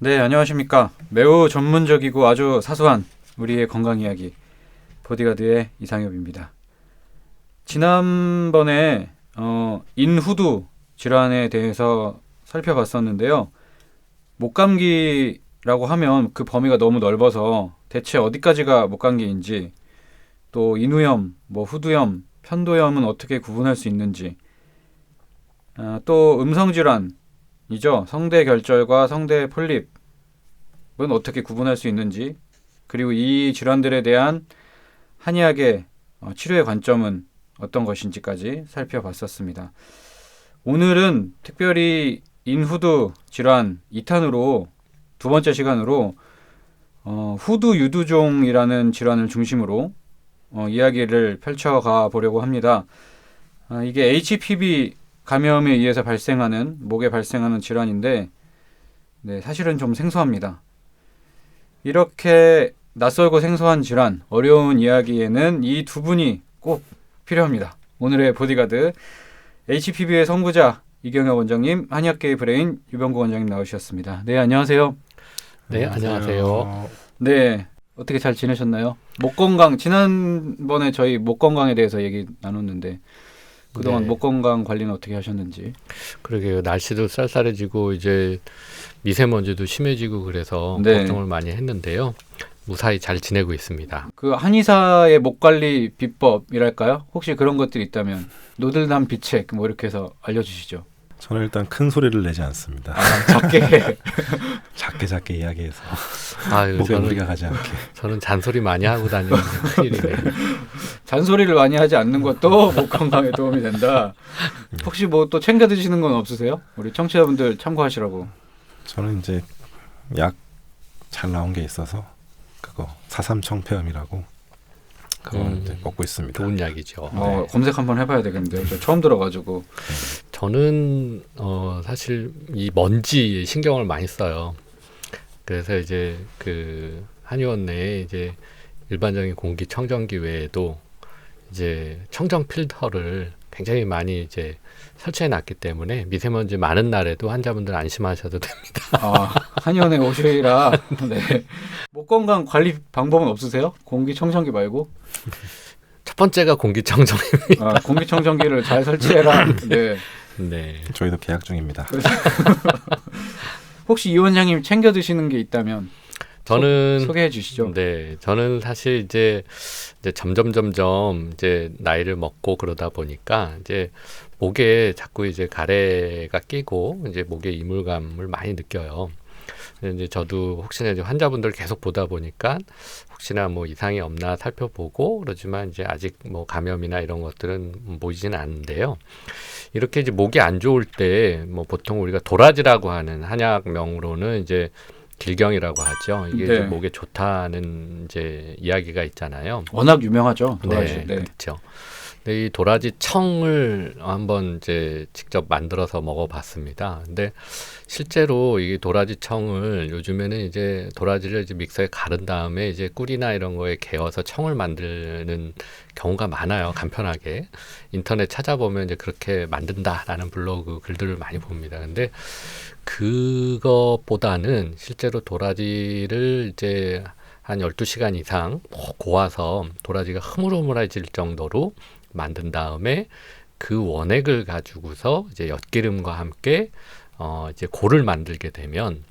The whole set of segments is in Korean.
네, 안녕하십니까. 매우 전문적이고 아주 사소한 우리의 건강 이야기, 보디가드의 이상엽입니다. 지난번에 인후두 질환에 대해서 살펴봤었는데요. 목감기라고 하면 그 범위가 너무 넓어서 대체 어디까지가 목감기인지, 또 인후염, 후두염, 편도염은 어떻게 구분할 수 있는지, 또 음성질환이죠. 성대 결절과 성대 폴립은 어떻게 구분할 수 있는지, 그리고 이 질환들에 대한 한의학의 치료의 관점은 어떤 것인지까지 살펴봤었습니다. 오늘은 특별히 인후두 질환 2탄으로 두 번째 시간으로 후두 유두종이라는 질환을 중심으로 이야기를 펼쳐가 보려고 합니다. 이게 HPV 감염에 의해서 발생하는, 목에 발생하는 질환인데, 네, 사실은 좀 생소합니다. 이렇게 낯설고 생소한 질환, 어려운 이야기에는 이 두 분이 꼭 필요합니다. 오늘의 보디가드, HPV의 선구자 이경혁 원장님, 한의학계의 브레인 유병구 원장님 나오셨습니다. 네, 안녕하세요. 네, 안녕하세요. 네, 어떻게 잘 지내셨나요? 목 건강, 지난번에 저희 목 건강에 대해서 얘기 나눴는데 그동안 네. 목 건강 관리는 어떻게 하셨는지. 그러게요. 날씨도 쌀쌀해지고 이제 미세먼지도 심해지고 그래서 네. 걱정을 많이 했는데요. 무사히 잘 지내고 있습니다. 그 한의사의 목 관리 비법이랄까요? 혹시 그런 것들이 있다면 노들담 비책 이렇게 해서 알려주시죠. 저는 일단 큰 소리를 내지 않습니다. 작게. 작게 이야기해서 아유, 목에 무리가 가지 않게. 저는 잔소리 많이 하고 다니는 큰일이네요. 잔소리를 많이 하지 않는 것도 목 건강에 도움이 된다. 혹시 또 챙겨 드시는 건 없으세요? 우리 청취자분들 참고하시라고. 저는 이제 약 잘 나온 게 있어서 그거 사삼청폐음이라고 그거 이제 먹고 있습니다. 좋은 약이죠. 네. 검색 한번 해봐야 되겠는데요. 저 처음 들어가지고. 저는 사실 이 먼지 신경을 많이 써요. 그래서 이제 그 한의원 내에 이제 일반적인 공기청정기 외에도 이제 청정 필터를 굉장히 많이 이제 설치해 놨기 때문에 미세먼지 많은 날에도 환자분들 안심하셔도 됩니다. 한의원에 오시라. 네. 목 건강 관리 방법은 없으세요? 공기청정기 말고? 첫 번째가 공기청정입니다. 공기청정기를 잘 설치해라. 네. 네. 저희도 계약 중입니다. 혹시 이 원장님 챙겨 드시는 게 있다면 저는 소개해 주시죠. 네, 저는 사실 이제 점점 이제 나이를 먹고 그러다 보니까 이제 목에 자꾸 이제 가래가 끼고 이제 목에 이물감을 많이 느껴요. 이제 저도 혹시나 이제 환자분들 계속 보다 보니까 혹시나 이상이 없나 살펴보고 그러지만 이제 아직 감염이나 이런 것들은 보이지는 않는데요. 이렇게 이제 목이 안 좋을 때 보통 우리가 도라지라고 하는 한약명으로는 이제 길경이라고 하죠. 이게 네. 이제 목에 좋다는 이제 이야기가 있잖아요. 워낙 유명하죠. 도라지. 네, 그렇죠. 근데 이 도라지 청을 한번 이제 직접 만들어서 먹어봤습니다. 근데 실제로 이 도라지 청을 요즘에는 이제 도라지를 이제 믹서에 갈은 다음에 이제 꿀이나 이런 거에 개어서 청을 만드는 경우가 많아요. 간편하게 인터넷 찾아보면 이제 그렇게 만든다라는 블로그 글들을 많이 봅니다. 근데 그것보다는 실제로 도라지를 이제 한 12시간 이상 고아서 도라지가 흐물흐물해질 정도로 만든 다음에 그 원액을 가지고서 이제 엿기름과 함께 이제 고를 만들게 되면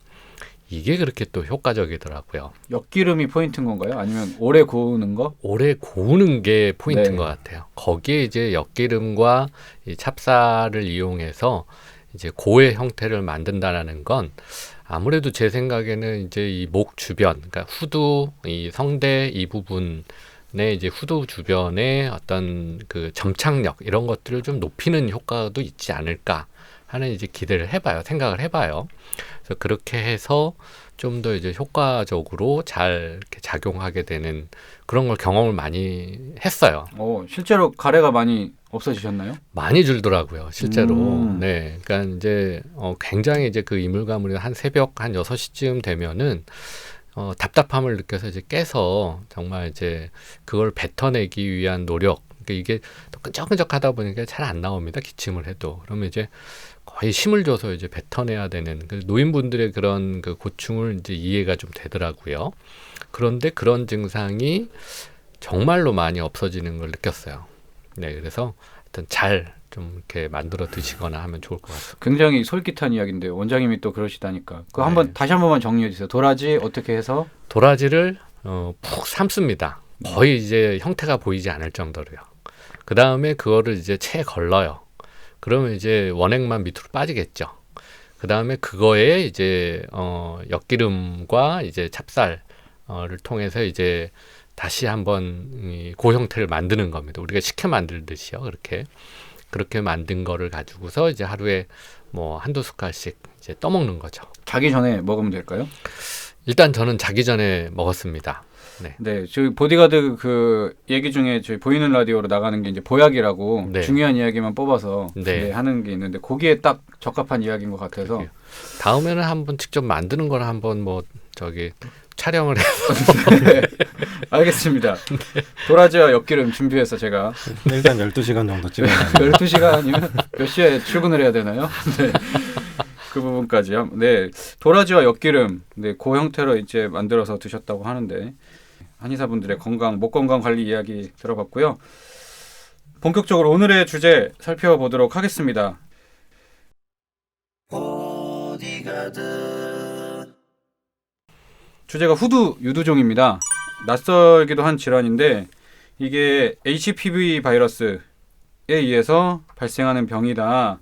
이게 그렇게 또 효과적이더라고요. 엿기름이 포인트인 건가요? 아니면 오래 구우는 거? 오래 고우는 게 포인트인 네. 것 같아요. 거기에 이제 엿기름과 이 찹쌀을 이용해서 이제 고의 형태를 만든다라는 건 아무래도 제 생각에는 이제 이 목 주변, 그러니까 후두, 이 성대 이 부분에 이제 후두 주변의 어떤 그 점착력 이런 것들을 좀 높이는 효과도 있지 않을까 하는 이제 기대를 해봐요. 생각을 해봐요. 그래서 그렇게 해서 좀 더 이제 효과적으로 잘 이렇게 작용하게 되는 그런 걸 경험을 많이 했어요. 실제로 가래가 많이 없어지셨나요? 많이 줄더라고요, 실제로. 음. 네. 그러니까 이제 굉장히 이제 그 이물감을 한 새벽 한 6시쯤 되면은 답답함을 느껴서 이제 깨서 정말 이제 그걸 뱉어내기 위한 노력, 그러니까 이게 또 끈적끈적하다 보니까 잘 안 나옵니다. 기침을 해도. 그러면 이제 거의 힘을 줘서 이제 뱉어내야 되는 그 노인분들의 그런 그 고충을 이제 이해가 좀 되더라고요. 그런데 그런 증상이 정말로 많이 없어지는 걸 느꼈어요. 네, 그래서 하여튼 잘 좀 이렇게 만들어 드시거나 하면 좋을 것 같습니다. 굉장히 솔깃한 이야기인데요. 원장님이 또 그러시다니까. 그거 네. 한번 다시 한 번만 정리해 주세요. 도라지 어떻게 해서? 도라지를 푹 삶습니다. 거의 이제 형태가 보이지 않을 정도로요. 그 다음에 그거를 이제 체에 걸러요. 그러면 이제 원액만 밑으로 빠지겠죠. 그 다음에 그거에 이제 엿기름과 이제 찹쌀을 통해서 이제 다시 한번 그 형태를 만드는 겁니다. 우리가 식혜 만들듯이요. 그렇게 만든 거를 가지고서 이제 하루에 뭐 한두 숟갈씩 이제 떠먹는 거죠. 자기 전에 먹으면 될까요? 일단 저는 자기 전에 먹었습니다. 네, 저희 보디가드 그 얘기 중에 저희 보이는 라디오로 나가는 게 이제 보약이라고 네. 중요한 이야기만 뽑아서 네. 네, 하는 게 있는데 거기에 딱 적합한 이야기인 것 같아서 그러게요. 다음에는 한번 직접 만드는 걸 한번 뭐 저기 촬영을 해서 네, 알겠습니다. 도라지와 엿기름 준비해서 제가 일단 12시간 정도 찍어야 12시간이면 몇 시에 출근을 해야 되나요? 네. 그 부분까지요. 네, 도라지와 엿기름, 네, 그 형태로 이제 만들어서 드셨다고 하는데 한의사분들의 건강, 목 건강 관리 이야기 들어봤고요. 본격적으로 오늘의 주제 살펴보도록 하겠습니다. 주제가 후두 유두종입니다. 낯설기도 한 질환인데 이게 HPV 바이러스에 의해서 발생하는 병이다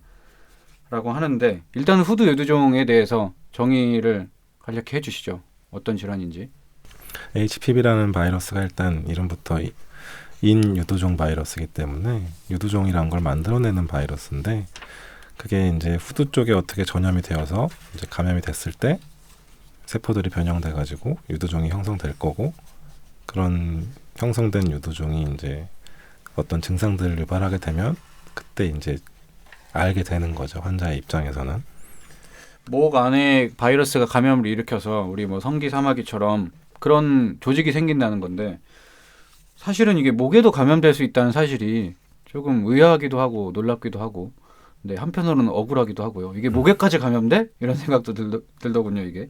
라고 하는데 일단 후두 유두종에 대해서 정의를 간략히 해주시죠. 어떤 질환인지. HPV라는 바이러스가 일단 이름부터 인유두종 바이러스이기 때문에 유두종이라는 걸 만들어내는 바이러스인데 그게 이제 후두 쪽에 어떻게 전염이 되어서 이제 감염이 됐을 때 세포들이 변형돼 가지고 유두종이 형성될 거고 그런 형성된 유두종이 이제 어떤 증상들을 유발하게 되면 그때 이제 알게 되는 거죠. 환자의 입장에서는. 목 안에 바이러스가 감염을 일으켜서 우리 뭐 성기 사마귀처럼 그런 조직이 생긴다는 건데 사실은 이게 목에도 감염될 수 있다는 사실이 조금 의아하기도 하고 놀랍기도 하고 근데 한편으로는 억울하기도 하고요. 이게 목에까지 감염돼? 이런 생각도 들더군요. 이게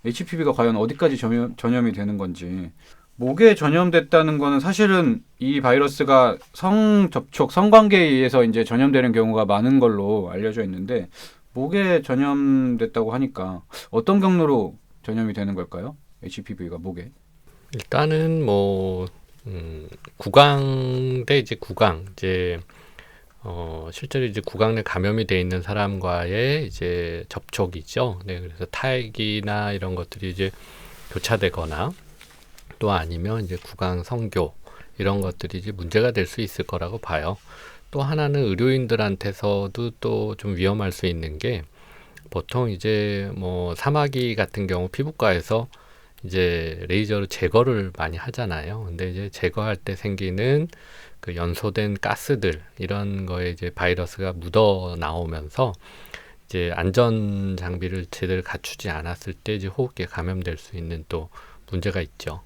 HPV가 과연 어디까지 전염이 되는 건지. 목에 전염됐다는 거는 사실은 이 바이러스가 성접촉, 성관계에 의해서 이제 전염되는 경우가 많은 걸로 알려져 있는데 목에 전염됐다고 하니까 어떤 경로로 전염이 되는 걸까요? HPV가 목에? 일단은 뭐 구강 대 이제 구강 이제 실제로 이제 구강 내 감염이 돼 있는 사람과의 이제 접촉이죠. 네, 그래서 타액이나 이런 것들이 이제 교차되거나 또 아니면 이제 구강 성교 이런 것들이 이제 문제가 될 수 있을 거라고 봐요. 또 하나는 의료인들한테서도 또 좀 위험할 수 있는 게 보통 이제 뭐 사마귀 같은 경우 피부과에서 이제 레이저로 제거를 많이 하잖아요. 근데 이제 제거할 때 생기는 그 연소된 가스들 이런 거에 이제 바이러스가 묻어 나오면서 이제 안전 장비를 제대로 갖추지 않았을 때 이제 호흡기에 감염될 수 있는 또 문제가 있죠.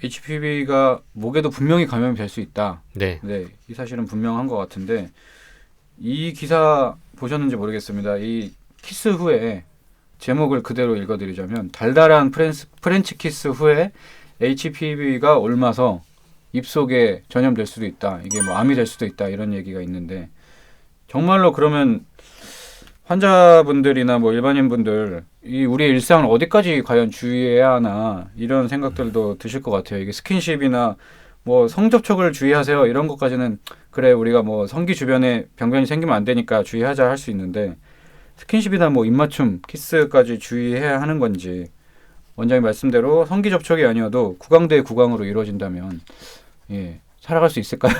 HPV가 목에도 분명히 감염이 될 수 있다. 네. 네, 이 사실은 분명한 것 같은데 이 기사 보셨는지 모르겠습니다. 이 키스 후에 제목을 그대로 읽어드리자면 달달한 프렌치 키스 후에 HPV가 옮아서 입속에 전염될 수도 있다. 이게 뭐 암이 될 수도 있다. 이런 얘기가 있는데 정말로 그러면 환자분들이나 뭐 일반인분들 이 우리의 일상을 어디까지 과연 주의해야 하나 이런 생각들도 드실 것 같아요. 이게 스킨십이나 뭐 성접촉을 주의하세요 이런 것까지는 그래 우리가 뭐 성기 주변에 병변이 생기면 안 되니까 주의하자 할 수 있는데 스킨십이나 뭐 입맞춤, 키스까지 주의해야 하는 건지 원장님 말씀대로 성기 접촉이 아니어도 구강 대 구강으로 이루어진다면 예, 살아갈 수 있을까요?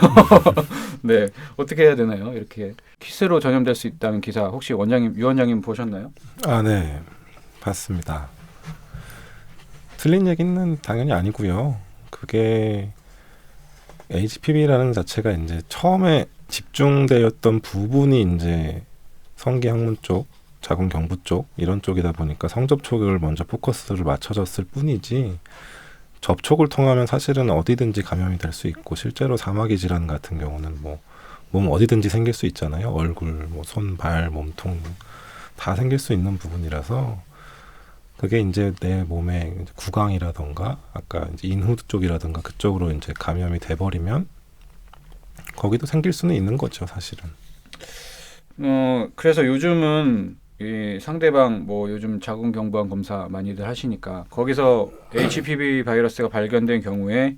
네, 어떻게 해야 되나요? 이렇게 키스로 전염될 수 있다는 기사 혹시 유 원장님 보셨나요? 아, 네. 봤습니다. 틀린 얘기는 당연히 아니고요. 그게 HPV라는 자체가 이제 처음에 집중되었던 부분이 이제 성기 항문 쪽, 자궁 경부 쪽 이런 쪽이다 보니까 성접촉을 먼저 포커스를 맞춰졌을 뿐이지 접촉을 통하면 사실은 어디든지 감염이 될 수 있고 실제로 사마귀 질환 같은 경우는 뭐 몸 어디든지 생길 수 있잖아요. 얼굴, 뭐 손, 발, 몸통 다 생길 수 있는 부분이라서 그게 이제 내 몸에 이제 구강이라던가 아까 이제 인후두 쪽이라던가 그쪽으로 이제 감염이 돼버리면 거기도 생길 수는 있는 거죠, 사실은. 그래서 요즘은 이 상대방 뭐 요즘 자궁경부암 검사 많이들 하시니까 거기서 HPV 바이러스가 발견된 경우에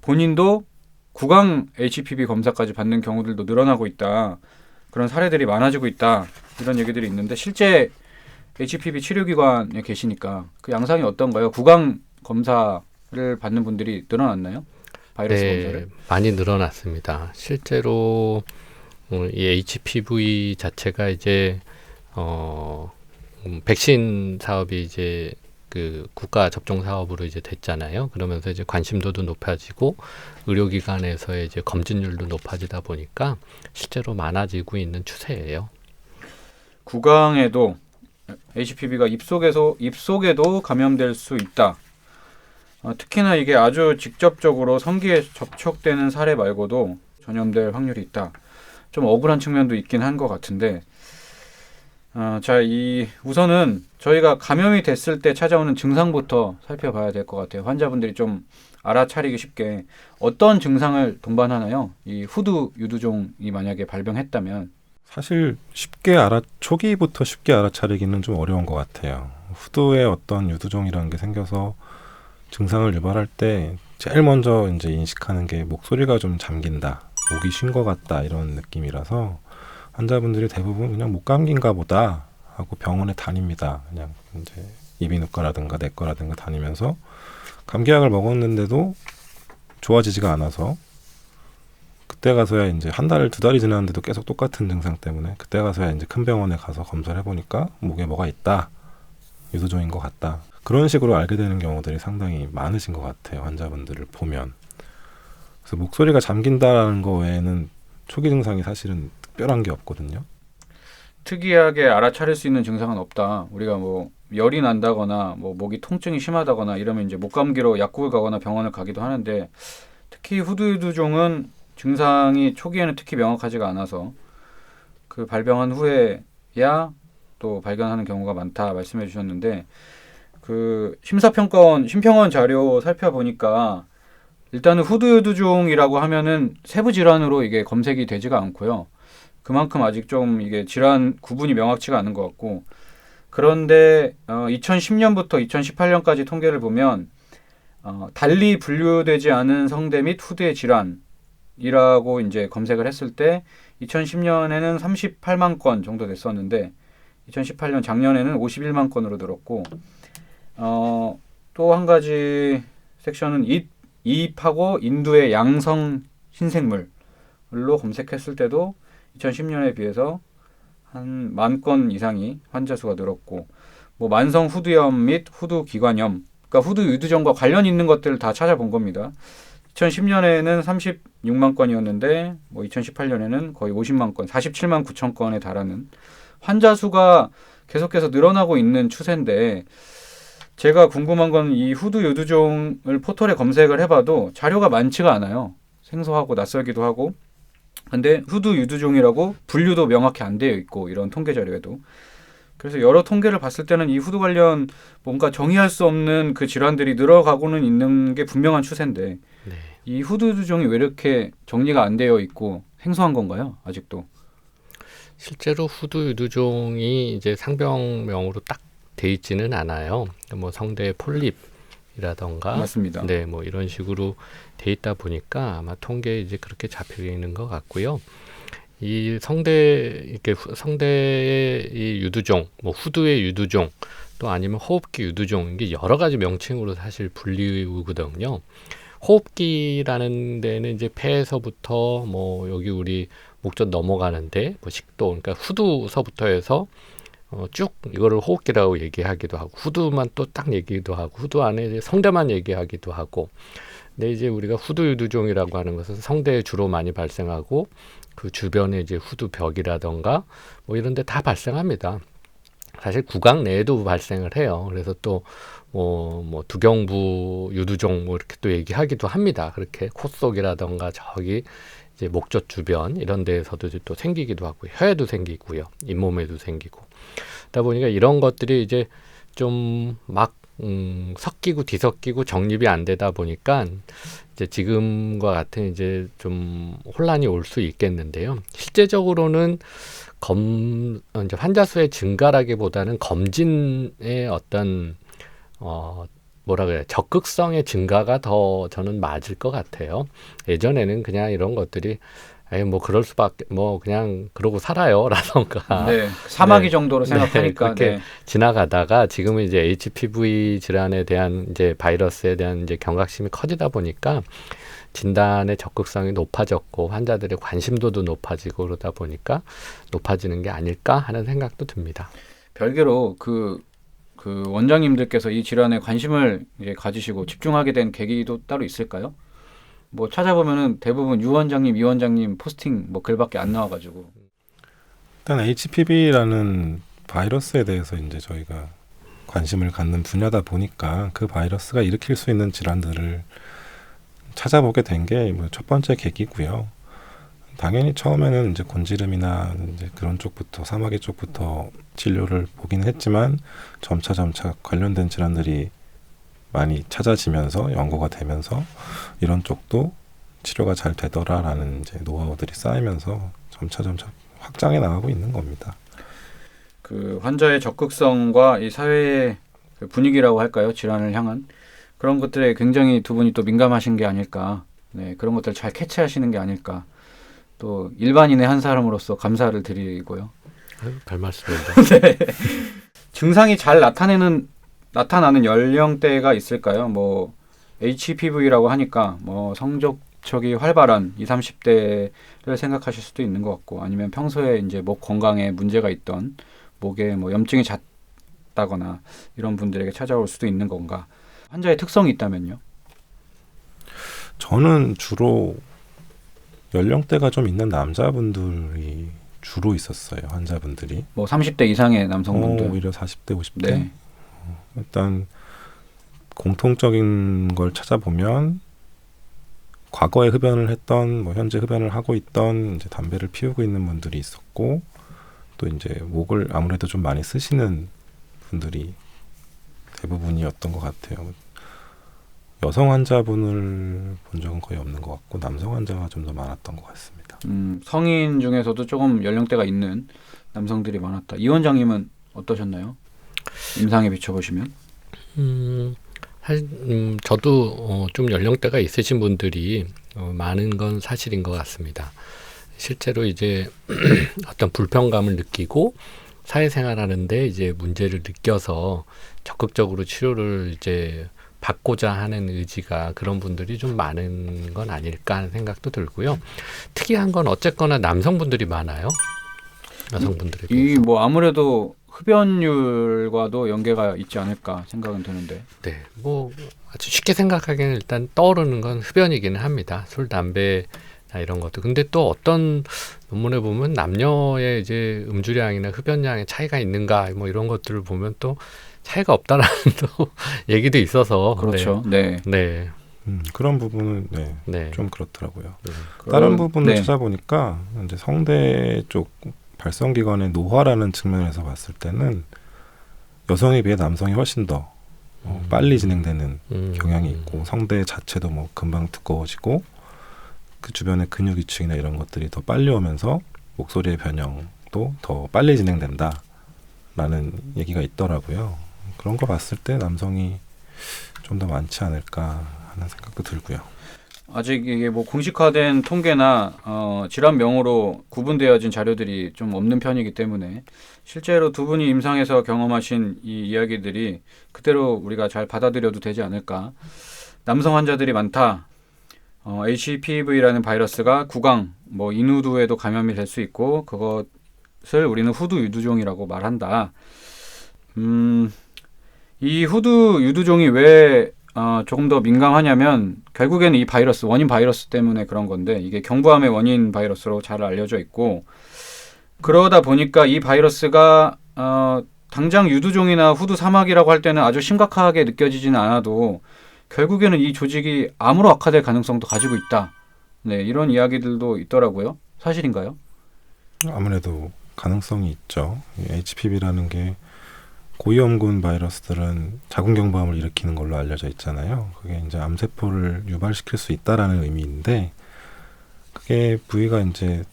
본인도 구강 HPV 검사까지 받는 경우들도 늘어나고 있다. 그런 사례들이 많아지고 있다. 이런 얘기들이 있는데 실제 HPV 치료기관에 계시니까 그 양상이 어떤가요? 구강 검사를 받는 분들이 늘어났나요? 바이러스 검사를? 많이 늘어났습니다. 실제로 이 HPV 자체가 이제 백신 사업이 이제 그 국가 접종 사업으로 이제 됐잖아요. 그러면서 이제 관심도도 높아지고 의료기관에서의 이제 검진율도 높아지다 보니까 실제로 많아지고 있는 추세예요. 구강에도 HPV가 입속에도 감염될 수 있다. 특히나 이게 아주 직접적으로 성기에 접촉되는 사례 말고도 전염될 확률이 있다. 좀 억울한 측면도 있긴 한 것 같은데, 자, 우선은 저희가 감염이 됐을 때 찾아오는 증상부터 살펴봐야 될 것 같아요. 환자분들이 좀 알아차리기 쉽게 어떤 증상을 동반하나요? 이 후두 유두종이 만약에 발병했다면 사실 초기부터 쉽게 알아차리기는 좀 어려운 것 같아요. 후두에 어떤 유두종이라는 게 생겨서 증상을 유발할 때 제일 먼저 이제 인식하는 게 목소리가 좀 잠긴다, 목이 쉰 것 같다 이런 느낌이라서 환자분들이 대부분 그냥 목감기인가 보다 하고 병원에 다닙니다. 그냥 이제 이비인후과라든가 내과라든가 다니면서 감기약을 먹었는데도 좋아지지가 않아서 그때 가서야 이제 한 달, 두 달이 지났는데도 계속 똑같은 증상 때문에 그때 가서야 이제 큰 병원에 가서 검사를 해보니까 목에 뭐가 있다, 유두종인 것 같다. 그런 식으로 알게 되는 경우들이 상당히 많으신 것 같아요. 환자분들을 보면. 그래서 목소리가 잠긴다는 거 외에는 초기 증상이 사실은 특별한 게 없거든요. 특이하게 알아차릴 수 있는 증상은 없다. 우리가 뭐 열이 난다거나 뭐 목이 통증이 심하다거나 이러면 이제 목감기로 약국을 가거나 병원을 가기도 하는데 특히 후두유두종은 증상이 초기에는 특히 명확하지가 않아서 그 발병한 후에야 또 발견하는 경우가 많다 말씀해 주셨는데 그 심평원 자료 살펴보니까 일단은 후두유두종이라고 하면은 세부 질환으로 이게 검색이 되지가 않고요. 그만큼 아직 좀 이게 질환 구분이 명확치가 않은 것 같고 그런데 2010년부터 2018년까지 통계를 보면 달리 분류되지 않은 성대 및 후두의 질환이라고 이제 검색을 했을 때 2010년에는 38만 건 정도 됐었는데 2018년 작년에는 51만 건으로 늘었고 또 한 가지 섹션은 이입하고 인두의 양성 신생물로 검색했을 때도 2010년에 비해서 한 10,000건 이상이 환자 수가 늘었고 뭐 만성 후두염 및 후두기관염 그러니까 후두유두종과 관련 있는 것들을 다 찾아본 겁니다. 2010년에는 36만 건이었는데 뭐 2018년에는 거의 50만 건, 47만 9천 건에 달하는 환자 수가 계속해서 늘어나고 있는 추세인데 제가 궁금한 건 이 후두유두종을 포털에 검색을 해봐도 자료가 많지가 않아요. 생소하고 낯설기도 하고 근데 후두유두종이라고 분류도 명확히 안 되어 있고 이런 통계 자료에도 그래서 여러 통계를 봤을 때는 이 후두 관련 뭔가 정의할 수 없는 그 질환들이 늘어가고는 있는 게 분명한 추세인데 네. 이 후두유두종이 왜 이렇게 정리가 안 되어 있고 생소한 건가요? 아직도? 실제로 후두유두종이 이제 상병명으로 딱 돼 있지는 않아요. 뭐 성대 폴립이라던가 맞습니다. 네, 뭐 이런 식으로 돼 있다 보니까 아마 통계에 이제 그렇게 잡혀 있는 것 같고요. 이 성대의 이 유두종, 뭐 후두의 유두종, 또 아니면 호흡기 유두종 이게 여러 가지 명칭으로 사실 불리우거든요. 호흡기라는 데는 이제 폐에서부터 뭐 여기 우리 목젖 넘어가는데 뭐 식도, 그러니까 후두서부터 해서 쭉 이거를 호흡기라고 얘기하기도 하고 후두만 또 딱 얘기도 하고 후두 안에 이제 성대만 얘기하기도 하고 근데 이제 우리가 후두유두종이라고 하는 것은 성대에 주로 많이 발생하고 그 주변에 이제 후두벽이라던가 뭐 이런 데 다 발생합니다. 사실 구강 내에도 발생을 해요. 그래서 또 뭐 두경부 유두종 뭐 이렇게 또 얘기하기도 합니다. 그렇게 코 속이라던가 저기 이제 목젖 주변 이런 데에서도 이제 또 생기기도 하고 혀에도 생기고요, 잇몸에도 생기고. 그러다 보니까 이런 것들이 이제 좀 막 섞이고 뒤섞이고 정립이 안 되다 보니까 이제 지금과 같은 이제 좀 혼란이 올 수 있겠는데요. 실제적으로는 이제 환자 수의 증가라기보다는 검진의 어떤 뭐라 그래요, 적극성의 증가가 더 저는 맞을 것 같아요. 예전에는 그냥 이런 것들이 뭐 그럴 수밖에 뭐 그냥 그러고 살아요 라던가 네, 사마귀 네. 정도로 생각하니까 그렇게 네. 지나가다가 지금은 이제 HPV 질환에 대한 이제 바이러스에 대한 이제 경각심이 커지다 보니까 진단의 적극성이 높아졌고 환자들의 관심도도 높아지고 그러다 보니까 높아지는 게 아닐까 하는 생각도 듭니다. 별개로 그 원장님들께서 이 질환에 관심을 이제 가지시고 집중하게 된 계기도 따로 있을까요? 뭐 찾아보면은 대부분 유 원장님, 이 원장님 포스팅 뭐 글밖에 안 나와가지고. 일단 HPV라는 바이러스에 대해서 이제 저희가 관심을 갖는 분야다 보니까 그 바이러스가 일으킬 수 있는 질환들을 찾아보게 된 게 첫 번째 계기고요. 당연히 처음에는 이제 곤지름이나 이제 그런 쪽부터 사마귀 쪽부터 진료를 보긴 했지만 점차 관련된 질환들이 많이 찾아지면서 연구가 되면서 이런 쪽도 치료가 잘 되더라라는 이제 노하우들이 쌓이면서 점차 확장해 나가고 있는 겁니다. 그 환자의 적극성과 이 사회의 그 분위기라고 할까요? 질환을 향한 그런 것들에 굉장히 두 분이 또 민감하신 게 아닐까. 네, 그런 것들을 잘 캐치하시는 게 아닐까. 또 일반인의 한 사람으로서 감사를 드리고요. 별 말씀입니다. 네. 증상이 잘 나타나는 연령대가 있을까요? 뭐 HPV라고 하니까 뭐 성접촉이 활발한 20, 30대를 생각하실 수도 있는 것 같고 아니면 평소에 이제 목 건강에 문제가 있던 목에 뭐 염증이 잦다거나 이런 분들에게 찾아올 수도 있는 건가? 환자의 특성이 있다면요? 저는 주로 연령대가 좀 있는 남자분들이 주로 있었어요. 환자분들이. 뭐 30대 이상의 남성분들. 오히려 40대, 50대. 네. 일단 공통적인 걸 찾아보면 과거에 흡연을 했던, 뭐 현재 흡연을 하고 있던, 이제 담배를 피우고 있는 분들이 있었고, 또 이제 목을 아무래도 좀 많이 쓰시는 분들이 대부분이었던 것 같아요. 여성 환자분을 본 적은 거의 없는 것 같고 남성 환자가 좀 더 많았던 것 같습니다. 성인 중에서도 조금 연령대가 있는 남성들이 많았다. 이 원장님은 어떠셨나요? 임상에 비춰보시면? 사실 저도 좀 연령대가 있으신 분들이 많은 건 사실인 것 같습니다. 실제로 이제 어떤 불편감을 느끼고 사회생활하는데 이제 문제를 느껴서 적극적으로 치료를 이제 받고자 하는 의지가 그런 분들이 좀 많은 건 아닐까 하는 생각도 들고요. 특이한 건 어쨌거나 남성분들이 많아요. 여성분들에 비해서. 이 뭐 아무래도 흡연율과도 연계가 있지 않을까 생각은 드는데. 네, 뭐 아주 쉽게 생각하기에는 일단 떠오르는 건 흡연이기는 합니다. 술, 담배 이런 것도. 근데 또 어떤 논문에 보면 남녀의 이제 음주량이나 흡연량의 차이가 있는가 뭐 이런 것들을 보면 또 차이가 없다라는 또 얘기도 있어서 그렇죠. 네. 네. 그런 부분은 네. 좀 그렇더라고요. 네. 다른 부분을 네. 찾아보니까 이제 성대 쪽 발성기관의 노화라는 측면에서 봤을 때는 여성에 비해 남성이 훨씬 더 빨리 진행되는 경향이 있고 성대 자체도 뭐 금방 두꺼워지고 그 주변의 근육 위축이나 이런 것들이 더 빨리 오면서 목소리의 변형도 더 빨리 진행된다라는 얘기가 있더라고요. 그런 거 봤을 때 남성이 좀 더 많지 않을까 하는 생각도 들고요. 아직 이게 뭐 공식화된 통계나 질환명으로 구분되어진 자료들이 좀 없는 편이기 때문에 실제로 두 분이 임상에서 경험하신 이 이야기들이 그대로 우리가 잘 받아들여도 되지 않을까. 남성 환자들이 많다. HPV라는 바이러스가 구강, 뭐 인후두에도 감염이 될 수 있고 그것을 우리는 후두 유두종이라고 말한다. 이 후두 유두종이 왜 조금 더 민감하냐면 결국에는 이 바이러스, 원인 바이러스 때문에 그런 건데 이게 경부암의 원인 바이러스로 잘 알려져 있고 그러다 보니까 이 바이러스가 당장 유두종이나 후두 사막이라고 할 때는 아주 심각하게 느껴지지는 않아도 결국에는 이 조직이 암으로 악화될 가능성도 가지고 있다. 네, 이런 이야기들도 있더라고요. 사실인가요? 아무래도 가능성이 있죠. HPV라는 게 고위험군 바이러스들은 자궁경부암을 일으키는 걸로 알려져 있잖아요. 그게 이제 암세포를 유발시킬 수 있다라는 의미인데, 그게 부위가 이제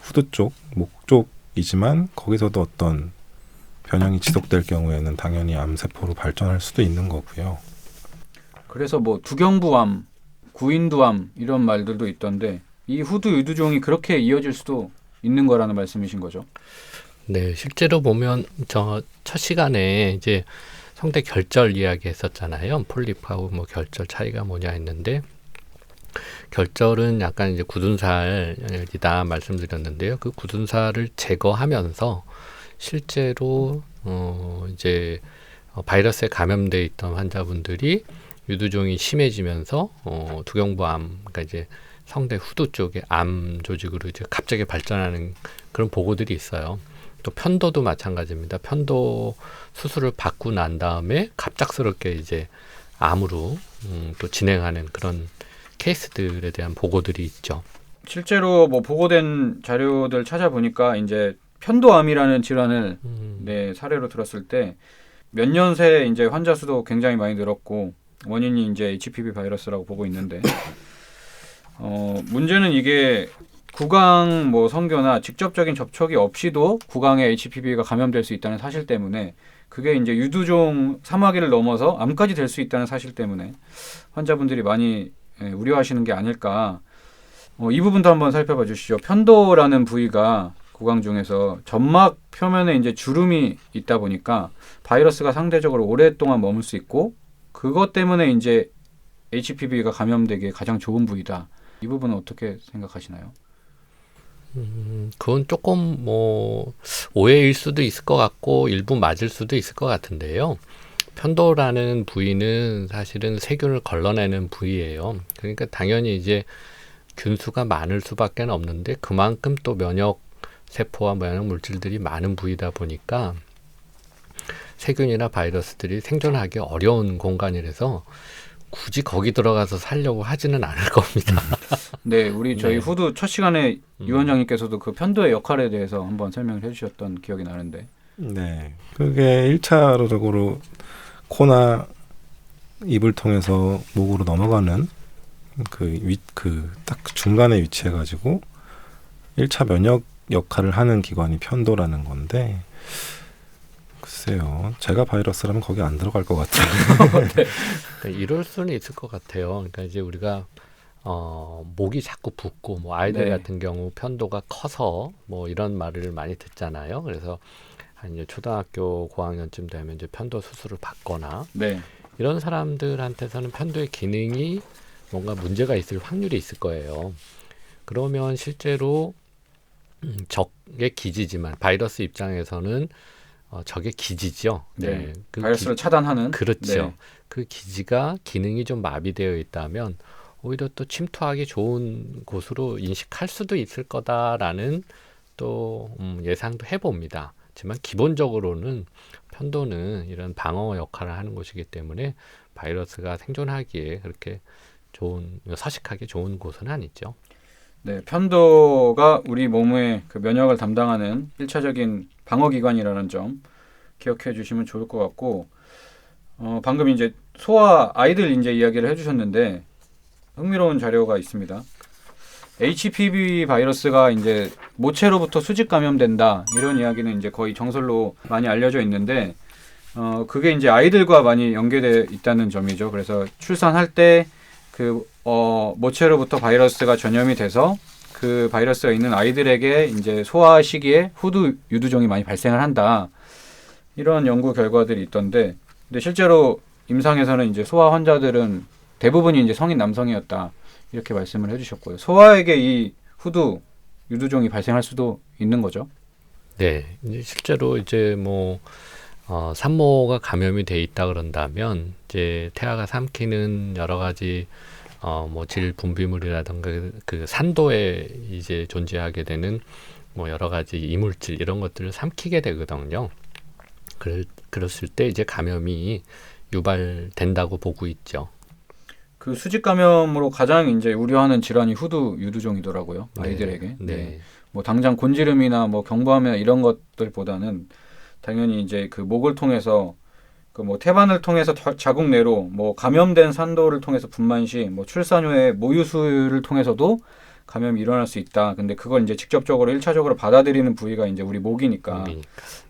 후두 쪽, 목 쪽이지만 거기서도 어떤 변형이 지속될 경우에는 당연히 암세포로 발전할 수도 있는 거고요. 그래서 뭐 두경부암, 구인두암 이런 말들도 있던데 이 후두 유두종이 그렇게 이어질 수도 있는 거라는 말씀이신 거죠? 네, 실제로 보면 저 첫 시간에 이제 성대 결절 이야기 했었잖아요. 폴립하고 뭐 결절 차이가 뭐냐 했는데, 결절은 약간 이제 굳은 살이다 말씀드렸는데요. 그 굳은 살을 제거하면서 실제로 이제 바이러스에 감염돼 있던 환자분들이 유두종이 심해지면서 두경부암, 그러니까 이제 성대 후두 쪽에 암 조직으로 이제 갑자기 발전하는 그런 보고들이 있어요. 또 편도도 마찬가지입니다. 편도 수술을 받고 난 다음에 갑작스럽게 이제 암으로 또 진행하는 그런 케이스들에 대한 보고들이 있죠. 실제로 뭐 보고된 자료들 찾아보니까 이제 편도암이라는 질환을 네, 사례로 들었을 때 몇 년 새에 이제 환자 수도 굉장히 많이 늘었고 원인이 이제 HPV 바이러스라고 보고 있는데 문제는 이게 구강 뭐 성교나 직접적인 접촉이 없이도 구강에 HPV가 감염될 수 있다는 사실 때문에 그게 이제 유두종 사마귀를 넘어서 암까지 될 수 있다는 사실 때문에 환자분들이 많이 우려하시는 게 아닐까. 이 부분도 한번 살펴봐 주시죠. 편도라는 부위가 구강 중에서 점막 표면에 이제 주름이 있다 보니까 바이러스가 상대적으로 오랫동안 머물 수 있고 그것 때문에 이제 HPV가 감염되기에 가장 좋은 부위다. 이 부분은 어떻게 생각하시나요? 그건 조금 뭐 오해일 수도 있을 것 같고 일부 맞을 수도 있을 것 같은데요. 편도라는 부위는 사실은 세균을 걸러내는 부위예요. 그러니까 당연히 이제 균수가 많을 수밖에 없는데 그만큼 또 면역 세포와 면역 물질들이 많은 부위다 보니까 세균이나 바이러스들이 생존하기 어려운 공간이라서 굳이 거기 들어가서 살려고 하지는 않을 겁니다. 네, 우리 저희 네. 후두 첫 시간에 유 원장님께서도 그 편도의 역할에 대해서 한번 설명을 해주셨던 기억이 나는데. 네, 그게 1차적으로 코나 입을 통해서 목으로 넘어가는 그 딱 중간에 위치해가지고 1차 면역 역할을 하는 기관이 편도라는 건데, 글쎄요, 제가 바이러스라면 거기 안 들어갈 것 같아요. 네. 그러니까 이럴 수는 있을 것 같아요. 그러니까 이제 우리가 목이 자꾸 붓고 뭐 아이들 네. 같은 경우 편도가 커서 뭐 이런 말을 많이 듣잖아요. 그래서 한 이제 초등학교 고학년쯤 되면 이제 편도 수술을 받거나 네. 이런 사람들한테서는 편도의 기능이 뭔가 문제가 있을 확률이 있을 거예요. 그러면 실제로 적의 기지지만 바이러스 입장에서는 적의 기지죠. 네. 그 바이러스를 차단하는. 그렇죠. 네. 그 기지가 기능이 좀 마비되어 있다면 오히려 또 침투하기 좋은 곳으로 인식할 수도 있을 거다라는 또 예상도 해봅니다. 하지만 기본적으로는 편도는 이런 방어 역할을 하는 곳이기 때문에 바이러스가 생존하기에 그렇게 서식하기 좋은 곳은 아니죠. 네, 편도가 우리 몸의 그 면역을 담당하는 1차적인 방어기관이라는 점 기억해 주시면 좋을 것 같고, 방금 이제 소아 아이들 이제 이야기를 해주셨는데 흥미로운 자료가 있습니다. HPV 바이러스가 이제 모체로부터 수직 감염된다 이런 이야기는 이제 거의 정설로 많이 알려져 있는데, 그게 이제 아이들과 많이 연계되어 있다는 점이죠. 그래서 출산할 때 그 모체로부터 바이러스가 전염이 돼서 그 바이러스가 있는 아이들에게 이제 소아 시기에 후두 유두종이 많이 발생을 한다. 이런 연구 결과들이 있던데, 근데 실제로 임상에서는 이제 소아 환자들은 대부분이 이제 성인 남성이었다. 이렇게 말씀을 해주셨고요. 소아에게 이 후두 유두종이 발생할 수도 있는 거죠. 네, 이제 실제로 이제 뭐 산모가 감염이 돼 있다 그런다면 이제 태아가 삼키는 여러 가지 뭐 질 분비물이라든가 그 산도에 이제 존재하게 되는 뭐 여러 가지 이물질 이런 것들을 삼키게 되거든요. 그랬을 때 이제 감염이 유발된다고 보고 있죠. 그 수직 감염으로 가장 이제 우려하는 질환이 후두 유두종이더라고요. 네, 아이들에게. 네. 뭐 당장 곤지름이나 뭐 경부암이나 이런 것들보다는 당연히 이제 그 목을 통해서 그 뭐 태반을 통해서 자국 내로 뭐 감염된 산도를 통해서 분만 시 뭐 출산 후에 모유수유를 통해서도 감염이 일어날 수 있다. 근데 그걸 이제 직접적으로 1차적으로 받아들이는 부위가 이제 우리 목이니까.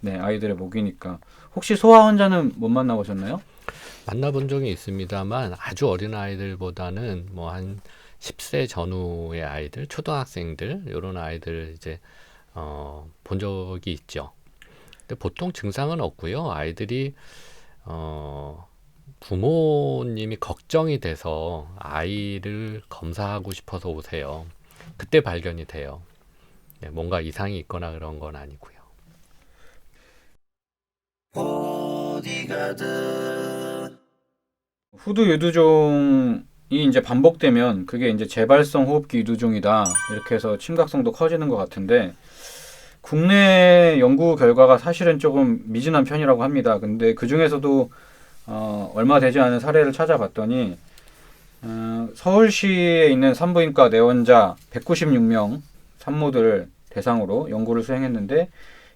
네, 아이들의 목이니까. 혹시 소아 환자는 못 만나보셨나요? 만나본 적이 있습니다만 아주 어린 아이들보다는 뭐 한 10세 전후의 아이들, 초등학생들 이런 아이들 이제 본 적이 있죠. 근데 보통 증상은 없고요. 아이들이 부모님이 걱정이 돼서 아이를 검사하고 싶어서 오세요. 그때 발견이 돼요. 네, 뭔가 이상이 있거나 그런 건 아니고요. 후두 유두종이 이제 반복되면 그게 이제 재발성 호흡기 유두종이다. 이렇게 해서 심각성도 커지는 것 같은데 국내 연구 결과가 사실은 조금 미진한 편이라고 합니다. 근데 그 중에서도 얼마 되지 않은 사례를 찾아봤더니 서울시에 있는 산부인과 내원자 196명 산모들을 대상으로 연구를 수행했는데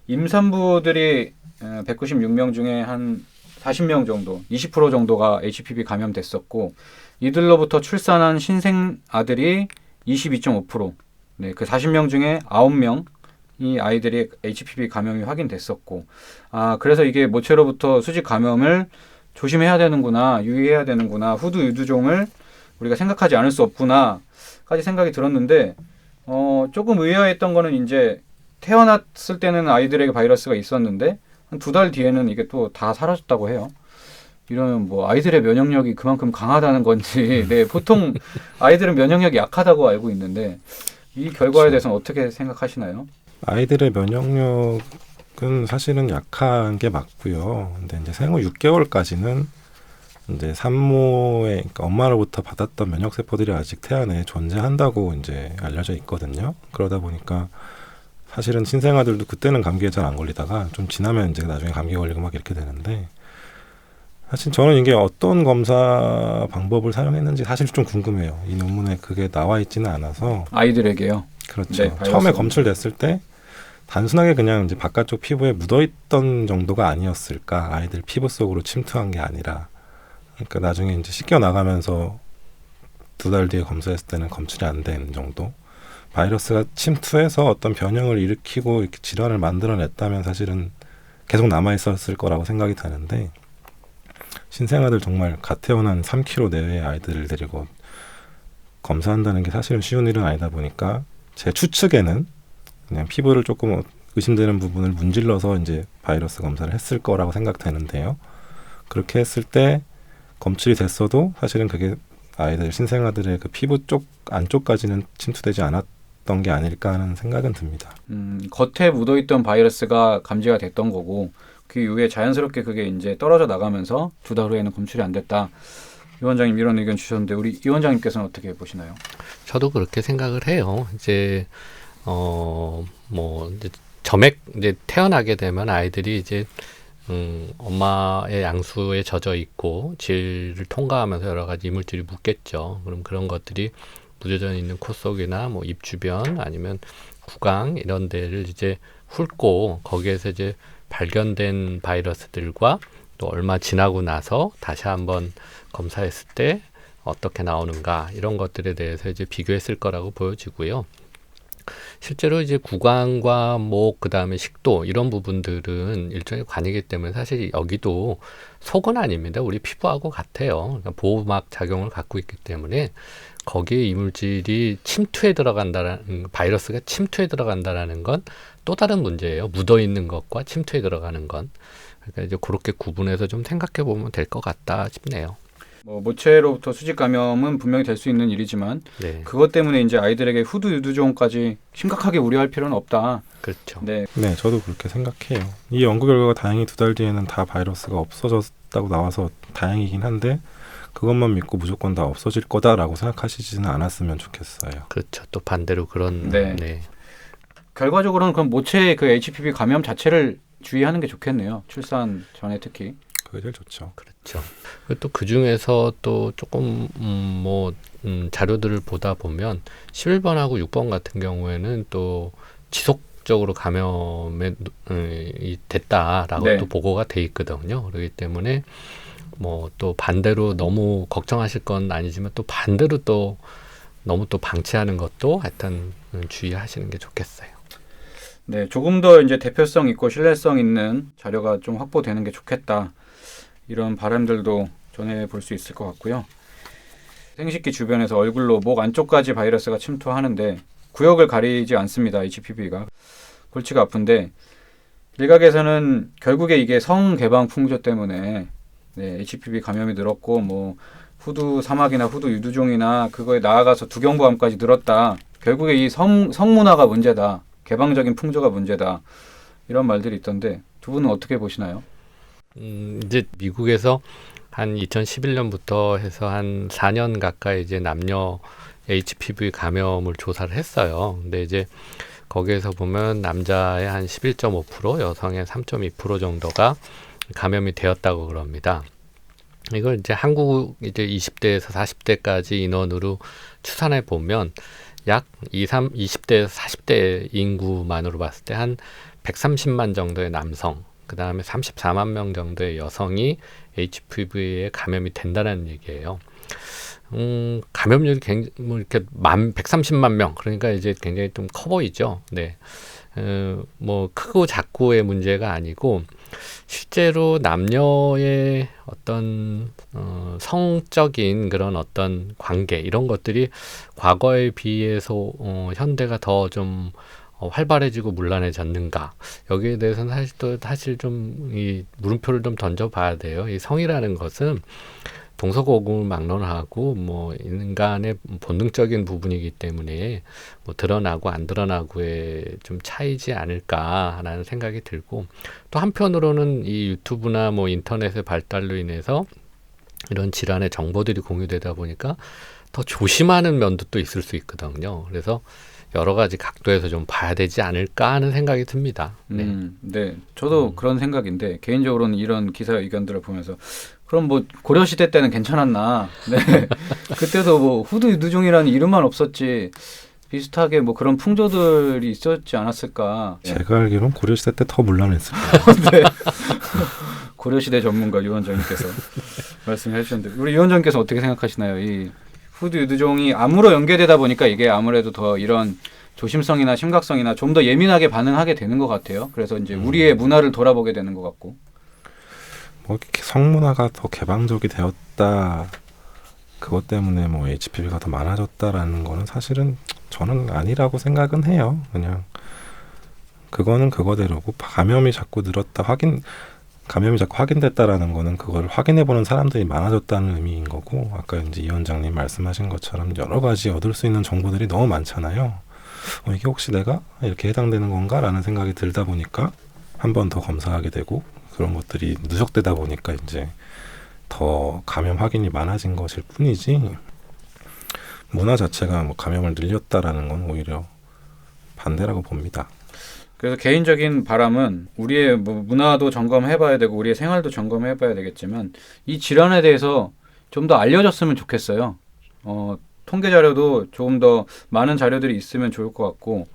임산부들이 196명 중에 한 40명 정도, 20% 정도가 HPV 감염됐었고 이들로부터 출산한 신생 아들이 22.5%, 네, 그 40명 중에 9명 이 아이들이 HPV 감염이 확인됐었고, 그래서 이게 모체로부터 수직 감염을 조심해야 되는구나, 유의해야 되는구나, 후두 유두종을 우리가 생각하지 않을 수 없구나까지 생각이 들었는데, 조금 의아했던 거는 이제 태어났을 때는 아이들에게 바이러스가 있었는데 한 2달 뒤에는 이게 또 다 사라졌다고 해요. 이러면 뭐 아이들의 면역력이 그만큼 강하다는 건지, 네, 보통 아이들은 면역력이 약하다고 알고 있는데 이 결과에 대해서는 어떻게 생각하시나요? 아이들의 면역력은 사실은 약한 게 맞고요. 근데 이제 생후 6개월까지는 이제 산모의, 그러니까 엄마로부터 받았던 면역 세포들이 아직 태아 내에 존재한다고 이제 알려져 있거든요. 그러다 보니까 사실은 신생아들도 그때는 감기에 잘 안 걸리다가 좀 지나면 이제 나중에 감기 걸리고 막 이렇게 되는데, 사실 저는 이게 어떤 검사 방법을 사용했는지 사실 좀 궁금해요. 이 논문에 그게 나와 있지는 않아서. 아이들에게요? 그렇죠. 네, 처음에 검출됐을 때 단순하게 그냥 이제 바깥쪽 피부에 묻어있던 정도가 아니었을까. 아이들 피부 속으로 침투한 게 아니라. 그러니까 나중에 이제 씻겨 나가면서 2달 뒤에 검사했을 때는 검출이 안 된 정도. 바이러스가 침투해서 어떤 변형을 일으키고 이렇게 질환을 만들어냈다면 사실은 계속 남아있었을 거라고 생각이 드는데, 신생아들 정말 갓 태어난 3kg 내외의 아이들을 데리고 검사한다는 게 사실은 쉬운 일은 아니다 보니까 제 추측에는 그냥 피부를 조금 의심되는 부분을 문질러서 이제 바이러스 검사를 했을 거라고 생각되는데요. 그렇게 했을 때 검출이 됐어도 사실은 그게 아이들, 신생아들의 그 피부 쪽 안쪽까지는 침투되지 않았던 게 아닐까 하는 생각은 듭니다. 겉에 묻어있던 바이러스가 감지가 됐던 거고 그 이후에 자연스럽게 그게 이제 떨어져 나가면서 2달 후에는 검출이 안 됐다. 이 원장님 이런 의견 주셨는데 우리 이 원장님께서는 어떻게 보시나요? 저도 그렇게 생각을 해요. 이제 뭐 이제 점액 이제 태어나게 되면 아이들이 이제 엄마의 양수에 젖어 있고 질을 통과하면서 여러 가지 이물질이 묻겠죠. 그럼 그런 것들이 묻어져 있는 코 속이나 뭐 입 주변 아니면 구강 이런 데를 이제 훑고 거기에서 이제 발견된 바이러스들과 또 얼마 지나고 나서 다시 한번 검사했을 때 어떻게 나오는가 이런 것들에 대해서 이제 비교했을 거라고 보여지고요. 실제로 이제 구강과 목, 그 다음에 식도 이런 부분들은 일종의 관이기 때문에 사실 여기도 속은 아닙니다. 우리 피부하고 같아요. 그러니까 보호막 작용을 갖고 있기 때문에 거기에 이물질이 침투해 들어간다라는, 바이러스가 침투해 들어간다라는 건 또 다른 문제예요. 묻어 있는 것과 침투해 들어가는 건. 그러니까 이제 그렇게 구분해서 좀 생각해 보면 될 것 같다 싶네요. 뭐 모체로부터 수직 감염은 분명히 될 수 있는 일이지만 네. 그것 때문에 이제 아이들에게 후두 유두종까지 심각하게 우려할 필요는 없다. 그렇죠. 네, 네, 저도 그렇게 생각해요. 이 연구 결과가 다행히 2달 뒤에는 다 바이러스가 없어졌다고 나와서 다행이긴 한데 그것만 믿고 무조건 다 없어질 거다라고 생각하시지는 않았으면 좋겠어요. 그렇죠. 또 반대로 그런 네. 결과적으로는 그럼 모체의 그 HPV 감염 자체를 주의하는 게 좋겠네요. 출산 전에 특히. 그게 제일 좋죠. 그렇죠. 또 그 중에서 또 조금 자료들을 보다 보면 11번하고 6번 같은 경우에는 또 지속적으로 감염이 됐다라고 네. 또 보고가 돼 있거든요. 그렇기 때문에 뭐 또 반대로 너무 걱정하실 건 아니지만 또 반대로 또 너무 또 방치하는 것도 하여튼 주의하시는 게 좋겠어요. 네, 조금 더 이제 대표성 있고 신뢰성 있는 자료가 좀 확보되는 게 좋겠다. 이런 바람들도 전해볼 수 있을 것 같고요. 생식기 주변에서 얼굴로 목 안쪽까지 바이러스가 침투하는데 구역을 가리지 않습니다. HPV가. 골치가 아픈데 일각에서는 결국에 이게 성개방 풍조 때문에 네, HPV 감염이 늘었고 뭐 후두 사막이나 후두 유두종이나 그거에 나아가서 두경부암까지 늘었다. 결국에 이 성문화가 문제다. 개방적인 풍조가 문제다. 이런 말들이 있던데 두 분은 어떻게 보시나요? 이제 미국에서 한 2011년부터 해서 한 4년 가까이 이제 남녀 HPV 감염을 조사를 했어요. 근데 이제 거기에서 보면 남자의 한 11.5%, 여성의 3.2% 정도가 감염이 되었다고 그럽니다. 이걸 이제 한국 이제 20대에서 40대까지 인원으로 추산해 보면 약 20대에서 40대 인구만으로 봤을 때 한 130만 정도의 남성, 그 다음에 34만 명 정도의 여성이 HPV에 감염이 된다는 얘기예요. 감염률이 굉장히 뭐 이렇게 130만 명, 그러니까 이제 굉장히 좀 커 보이죠. 네. 뭐 크고 작고의 문제가 아니고 실제로 남녀의 어떤 성적인 그런 어떤 관계 이런 것들이 과거에 비해서 현대가 더 좀 활발해지고 문란해졌는가 여기에 대해서는 사실 좀 이 물음표를 좀 던져봐야 돼요. 이 성이라는 것은 동서고금을 막론하고 뭐 인간의 본능적인 부분이기 때문에 뭐 드러나고 안 드러나고의 좀 차이지 않을까라는 생각이 들고 또 한편으로는 이 유튜브나 뭐 인터넷의 발달로 인해서 이런 질환의 정보들이 공유되다 보니까 더 조심하는 면도 또 있을 수 있거든요. 그래서 여러 가지 각도에서 좀 봐야 되지 않을까 하는 생각이 듭니다. 네. 네. 저도 그런 생각인데 개인적으로는 이런 기사 의견들을 보면서 그럼 뭐 고려시대 때는 괜찮았나? 네. 그때도 뭐 후두 유두종이라는 이름만 없었지 비슷하게 뭐 그런 풍조들이 있었지 않았을까? 제가 알기로는 고려시대 때 더 문란했을 거예요. 네. 고려시대 전문가 유 원장님께서 말씀해 주셨는데 우리 유 원장님께서 어떻게 생각하시나요? 이 후두 유두종이 암으로 연계되다 보니까 이게 아무래도 더 이런 조심성이나 심각성이나 좀 더 예민하게 반응하게 되는 것 같아요. 그래서 이제 우리의 문화를 돌아보게 되는 것 같고. 뭐 이렇게 성문화가 더 개방적이 되었다. 그것 때문에 뭐 HPV가 더 많아졌다라는 거는 사실은 저는 아니라고 생각은 해요. 그냥 그거는 그거대로고 감염이 자꾸 확인됐다라는 거는 그걸 확인해보는 사람들이 많아졌다는 의미인 거고 아까 이제 이 원장님 말씀하신 것처럼 여러 가지 얻을 수 있는 정보들이 너무 많잖아요. 이게 혹시 내가 이렇게 해당되는 건가라는 생각이 들다 보니까 한 번 더 검사하게 되고 그런 것들이 누적되다 보니까 이제 더 감염 확인이 많아진 것일 뿐이지 문화 자체가 뭐 감염을 늘렸다라는 건 오히려 반대라고 봅니다. 그래서 개인적인 바람은 우리의 뭐 문화도 점검해봐야 되고 우리의 생활도 점검해봐야 되겠지만 이 질환에 대해서 좀 더 알려졌으면 좋겠어요. 통계 자료도 조금 더 많은 자료들이 있으면 좋을 것 같고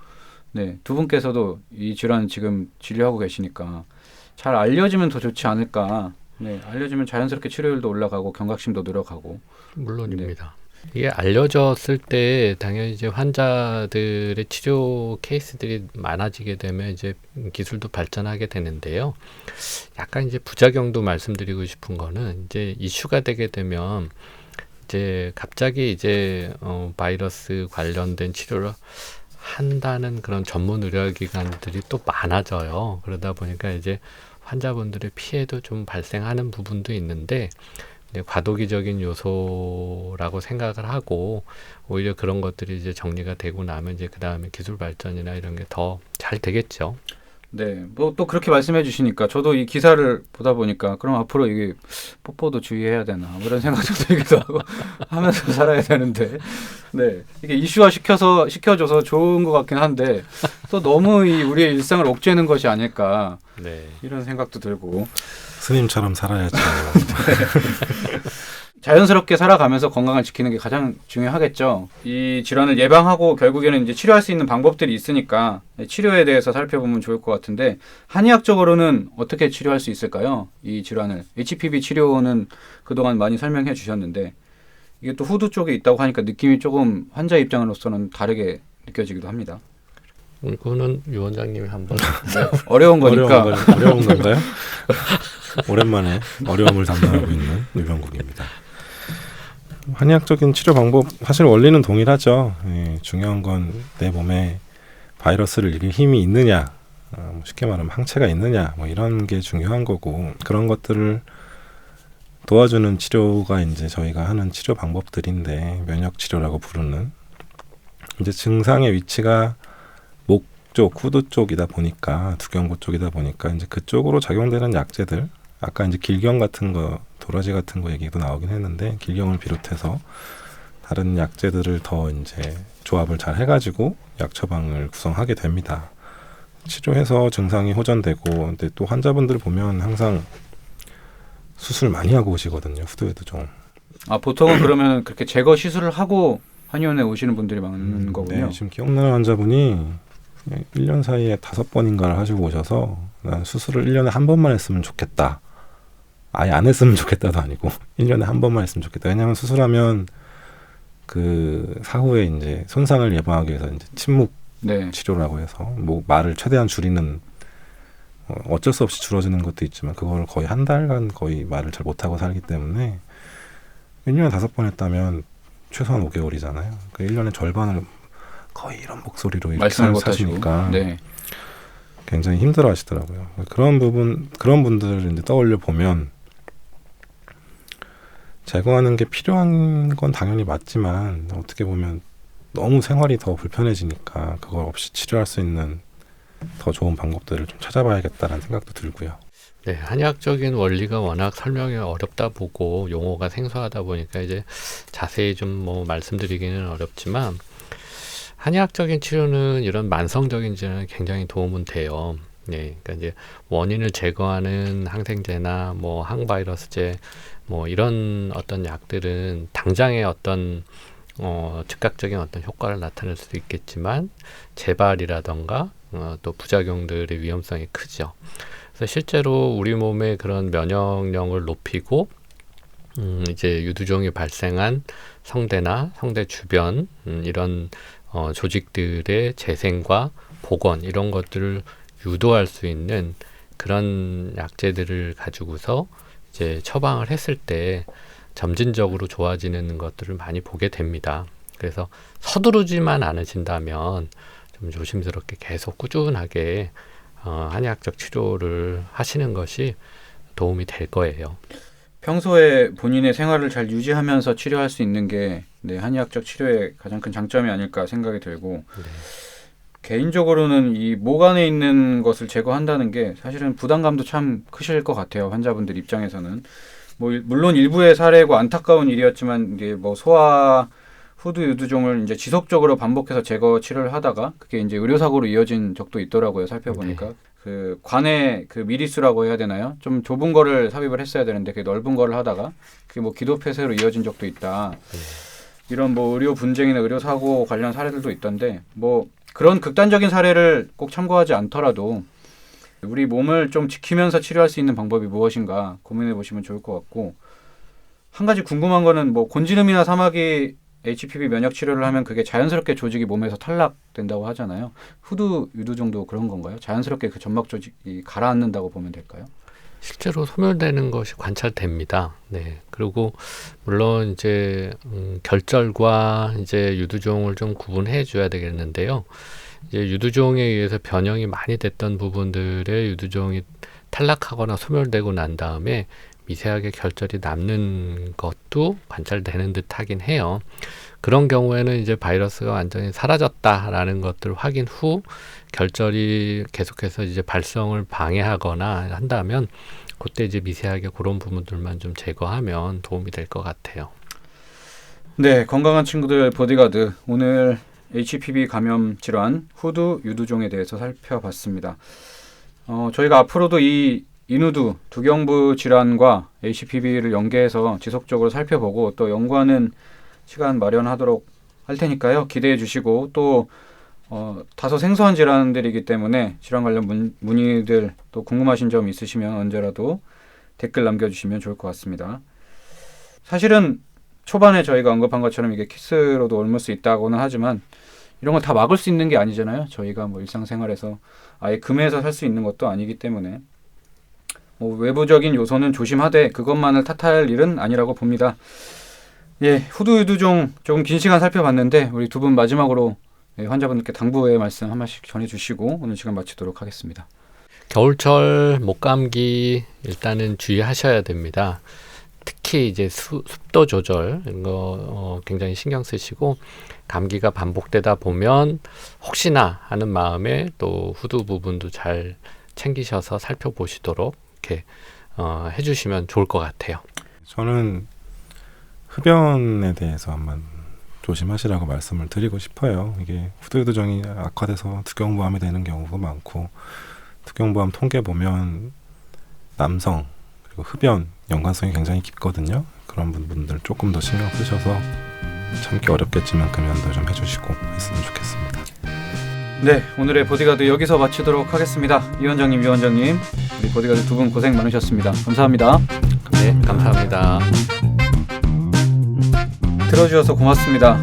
네, 두 분께서도 이 질환 지금 진료하고 계시니까 잘 알려지면 더 좋지 않을까. 네, 알려지면 자연스럽게 치료율도 올라가고 경각심도 늘어가고. 물론입니다. 이게 알려졌을 때 당연히 이제 환자들의 치료 케이스들이 많아지게 되면 이제 기술도 발전하게 되는데요. 약간 이제 부작용도 말씀드리고 싶은 거는 이제 이슈가 되게 되면 이제 갑자기 이제 바이러스 관련된 치료를 한다는 그런 전문 의료기관들이 또 많아져요. 그러다 보니까 이제 환자분들의 피해도 좀 발생하는 부분도 있는데 과도기적인 요소라고 생각을 하고 오히려 그런 것들이 이제 정리가 되고 나면 이제 그 다음에 기술 발전이나 이런 게 더 잘 되겠죠. 네, 뭐 또 그렇게 말씀해 주시니까 저도 이 기사를 보다 보니까 그럼 앞으로 이게 뽀뽀도 주의해야 되나 뭐 이런 생각도 들기도 하고 하면서 살아야 되는데, 네, 이게 이슈화 시켜줘서 좋은 것 같긴 한데 또 너무 이 우리의 일상을 옥죄는 것이 아닐까 네. 이런 생각도 들고. 스님처럼 살아야지. 자연스럽게 살아가면서 건강을 지키는 게 가장 중요하겠죠. 이 질환을 예방하고 결국에는 이제 치료할 수 있는 방법들이 있으니까 치료에 대해서 살펴보면 좋을 것 같은데, 한의학적으로는 어떻게 치료할 수 있을까요? 이 질환을. HPV 치료는 그동안 많이 설명해 주셨는데 이게 또 후두 쪽에 있다고 하니까 느낌이 조금 환자 입장으로서는 다르게 느껴지기도 합니다. 이거는 유 원장님이 한번 어려운 거니까. 어려운 건가요? 오랜만에 어려움을 담당하고 있는 유병국입니다. 한의학적인 치료 방법 사실 원리는 동일하죠. 예, 중요한 건 내 몸에 바이러스를 이길 힘이 있느냐, 쉽게 말하면 항체가 있느냐, 뭐 이런 게 중요한 거고, 그런 것들을 도와주는 치료가 이제 저희가 하는 치료 방법들인데, 면역 치료라고 부르는, 이제 증상의 위치가 목 쪽, 후두 쪽이다 보니까, 두경부 쪽이다 보니까 이제 그쪽으로 작용되는 약제들, 아까 이제 길경 같은 거, 도라지 같은 거 얘기도 나오긴 했는데, 길경을 비롯해서 다른 약제들을 더 이제 조합을 잘 해가지고 약 처방을 구성하게 됩니다. 치료해서 증상이 호전되고, 근데 또 환자분들 보면 항상 수술 많이 하고 오시거든요. 후두에도 좀. 아, 보통은 그러면 그렇게 제거 시술을 하고 한의원에 오시는 분들이 많은 거군요. 네, 지금 기억나는 환자분이 1년 사이에 5번인가를 하시고 오셔서, 난 수술을 1년에 한 번만 했으면 좋겠다. 아예 안 했으면 좋겠다도 아니고 1년에 한 번만 했으면 좋겠다. 왜냐하면 수술하면 그 사후에 이제 손상을 예방하기 위해서 이제 침묵 네. 치료라고 해서 뭐 말을 최대한 줄이는, 어쩔 수 없이 줄어지는 것도 있지만 그걸 거의 한 달간 거의 말을 잘 못하고 살기 때문에 1년에 5번 했다면 최소한 5개월이잖아요. 그 1년의 절반을 거의 이런 목소리로 이렇게 말씀을 못 사시니까 하시고. 네. 굉장히 힘들어 하시더라고요. 그런 분들을 이제 떠올려 보면 제거하는 게 필요한 건 당연히 맞지만, 어떻게 보면 너무 생활이 더 불편해지니까 그걸 없이 치료할 수 있는 더 좋은 방법들을 좀 찾아봐야겠다라는 생각도 들고요. 네, 한의학적인 원리가 워낙 설명이 어렵다 보고 용어가 생소하다 보니까 이제 자세히 좀 뭐 말씀드리기는 어렵지만, 한의학적인 치료는 이런 만성적인 질환에 굉장히 도움은 돼요. 네, 그러니까 이제 원인을 제거하는 항생제나 뭐 항바이러스제 뭐 이런 어떤 약들은 당장의 어떤 즉각적인 어떤 효과를 나타낼 수도 있겠지만 재발이라던가 또 부작용들의 위험성이 크죠. 그래서 실제로 우리 몸의 그런 면역력을 높이고 이제 유두종이 발생한 성대나 성대 주변 이런 조직들의 재생과 복원 이런 것들을 유도할 수 있는 그런 약제들을 가지고서 이제 처방을 했을 때 점진적으로 좋아지는 것들을 많이 보게 됩니다. 그래서 서두르지만 않으신다면 좀 조심스럽게 계속 꾸준하게 한의학적 치료를 하시는 것이 도움이 될 거예요. 평소에 본인의 생활을 잘 유지하면서 치료할 수 있는 게 네, 한의학적 치료의 가장 큰 장점이 아닐까 생각이 들고, 네. 개인적으로는 이 목 안에 있는 것을 제거한다는 게 사실은 부담감도 참 크실 것 같아요. 환자분들 입장에서는. 뭐 물론 일부의 사례고 안타까운 일이었지만, 이게 뭐 소아 후두 유두종을 이제 지속적으로 반복해서 제거 치료를 하다가 그게 이제 의료사고로 이어진 적도 있더라고요. 살펴보니까. 네. 그 관의 그 미리수라고 해야 되나요? 좀 좁은 거를 삽입을 했어야 되는데 그 넓은 거를 하다가 그게 뭐 기도 폐쇄로 이어진 적도 있다. 이런 뭐 의료 분쟁이나 의료 사고 관련 사례들도 있던데, 뭐 그런 극단적인 사례를 꼭 참고하지 않더라도 우리 몸을 좀 지키면서 치료할 수 있는 방법이 무엇인가 고민해 보시면 좋을 것 같고, 한 가지 궁금한 거는 뭐 곤지름이나 사마귀 HPV 면역 치료를 하면 그게 자연스럽게 조직이 몸에서 탈락된다고 하잖아요. 후두 유두종도 그런 건가요? 자연스럽게 그 점막 조직이 가라앉는다고 보면 될까요? 실제로 소멸되는 것이 관찰됩니다. 네. 그리고 물론 이제 결절과 이제 유두종을 좀 구분해 줘야 되겠는데요. 이제 유두종에 의해서 변형이 많이 됐던 부분들의 유두종이 탈락하거나 소멸되고 난 다음에 미세하게 결절이 남는 것도 관찰되는 듯 하긴 해요. 그런 경우에는 이제 바이러스가 완전히 사라졌다라는 것들 확인 후 결절이 계속해서 이제 발성을 방해하거나 한다면 그때 이제 미세하게 그런 부분들만 좀 제거하면 도움이 될 것 같아요. 네, 건강한 친구들 보디가드 오늘 HPV 감염 질환 후두 유두종에 대해서 살펴봤습니다. 저희가 앞으로도 이 인후두 두경부 질환과 HPV를 연계해서 지속적으로 살펴보고 또 연구하는 시간 마련하도록 할 테니까요. 기대해 주시고 또 다소 생소한 질환들이기 때문에 질환 관련 문의들 또 궁금하신 점 있으시면 언제라도 댓글 남겨주시면 좋을 것 같습니다. 사실은 초반에 저희가 언급한 것처럼 이게 키스로도 옮을 수 있다고는 하지만 이런 걸 다 막을 수 있는 게 아니잖아요. 저희가 뭐 일상생활에서 아예 금해서 살 수 있는 것도 아니기 때문에 뭐 외부적인 요소는 조심하되 그것만을 탓할 일은 아니라고 봅니다. 예, 후두 유두종 조금 긴 시간 살펴봤는데 우리 두 분 마지막으로 환자분들께 당부의 말씀 한 말씩 전해주시고 오늘 시간 마치도록 하겠습니다. 겨울철 목감기 일단은 주의하셔야 됩니다. 특히 이제 습도 조절 이런 거 굉장히 신경 쓰시고 감기가 반복되다 보면 혹시나 하는 마음에 또 후두 부분도 잘 챙기셔서 살펴보시도록 이렇게 해주시면 좋을 것 같아요. 저는 흡연에 대해서 한번 조심하시라고 말씀을 드리고 싶어요. 이게 후두유두종이 악화돼서 두경부암이 되는 경우가 많고 두경부암 통계 보면 남성 그리고 흡연 연관성이 굉장히 깊거든요. 그런 분들 조금 더 신경 쓰셔서 참기 어렵겠지만 금연도 좀 해주시고 했으면 좋겠습니다. 네, 오늘의 보디가드 여기서 마치도록 하겠습니다. 이 원장님, 유 원장님, 우리 보디가드 두 분 고생 많으셨습니다. 감사합니다. 네, 감사합니다. 들어주셔서 고맙습니다.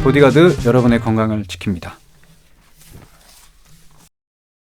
보디가드 여러분의 건강을 지킵니다.